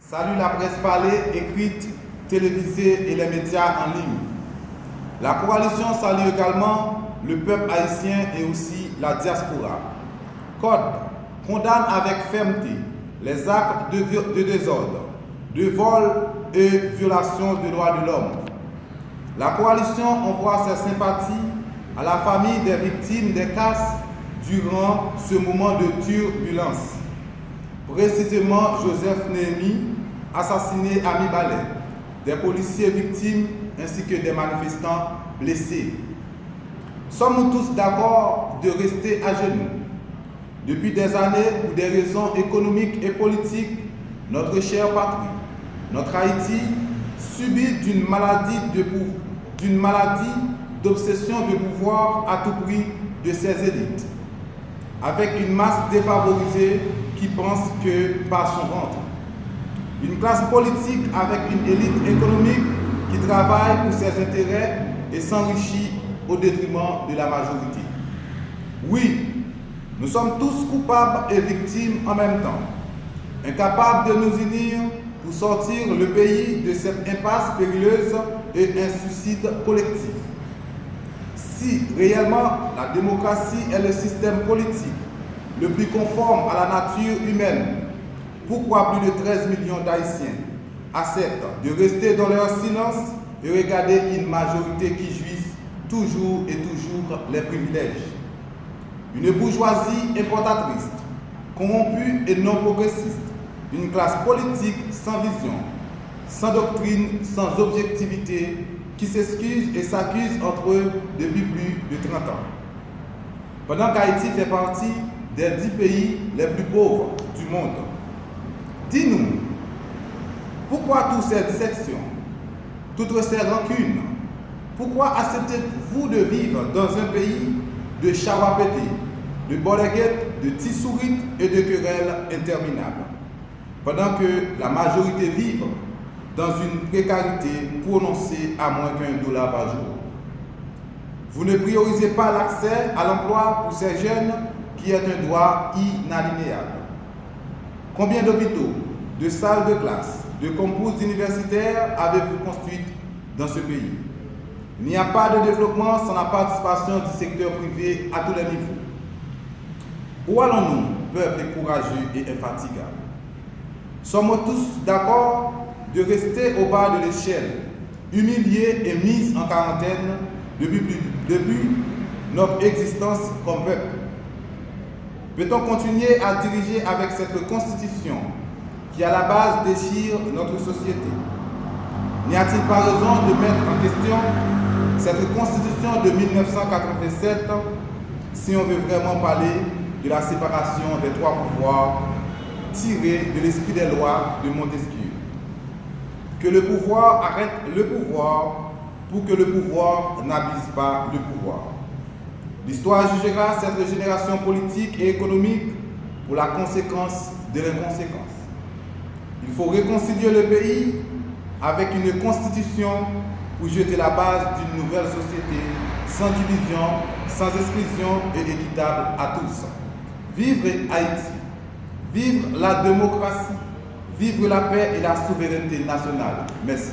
Salue la presse parlée, écrite, télévisée et les médias en ligne. La coalition salue également le peuple haïtien et aussi la diaspora. Code condamne avec fermeté les actes de désordre, de vol et violation des droits de l'homme. La coalition envoie ses sympathies à la famille des victimes des casses durant ce moment de turbulence. Précisément Joseph Néhémie, assassiné à Mi-Balais, des policiers victimes ainsi que des manifestants blessés. Sommes-nous tous d'accord de rester à genoux? Depuis des années, pour des raisons économiques et politiques, notre chère patrie, notre Haïti, subit d'une maladie d'obsession de pouvoir à tout prix de ses élites, avec une masse défavorisée qui pense que par son ventre. Une classe politique avec une élite économique qui travaille pour ses intérêts et s'enrichit au détriment de la majorité. Oui, nous sommes tous coupables et victimes en même temps, incapables de nous unir pour sortir le pays de cette impasse périlleuse et un suicide collectif. Si réellement la démocratie est le système politique le plus conforme à la nature humaine, pourquoi plus de 13 millions d'Haïtiens acceptent de rester dans leur silence et regarder une majorité qui jouisse toujours et toujours les privilèges? Une bourgeoisie importatrice, corrompue et non progressiste, une classe politique sans vision, sans doctrine, sans objectivité, qui s'excuse et s'accuse entre eux depuis plus de 30 ans. Pendant qu'Haïti fait partie des 10 pays les plus pauvres du monde. Dis-nous, pourquoi toutes ces dissections, toutes ces rancunes? Pourquoi acceptez-vous de vivre dans un pays de charapétés, de bordeguettes, de tissourites et de querelles interminables, pendant que la majorité vit dans une précarité prononcée à moins qu'$1 par jour? Vous ne priorisez pas l'accès à l'emploi pour ces jeunes qui est un droit inaliénable. Combien d'hôpitaux, de salles de classe, de campus universitaires avez-vous construites dans ce pays? Il n'y a pas de développement sans la participation du secteur privé à tous les niveaux. Où allons-nous, peuple courageux et infatigable? Sommes-nous tous d'accord de rester au bas de l'échelle, humiliés et mis en quarantaine depuis notre existence comme peuple? Peut-on continuer à diriger avec cette constitution qui à la base déchire notre société? N'y a-t-il pas raison de mettre en question cette constitution de 1987 si on veut vraiment parler de la séparation des trois pouvoirs tirée de l'esprit des lois de Montesquieu? Que le pouvoir arrête le pouvoir pour que le pouvoir n'abuse pas le pouvoir. L'histoire jugera cette génération politique et économique pour la conséquence de l'inconséquence. Il faut réconcilier le pays avec une constitution pour jeter la base d'une nouvelle société sans division, sans exclusion et équitable à tous. Vivre Haïti, vivre la démocratie, vivre la paix et la souveraineté nationale. Merci.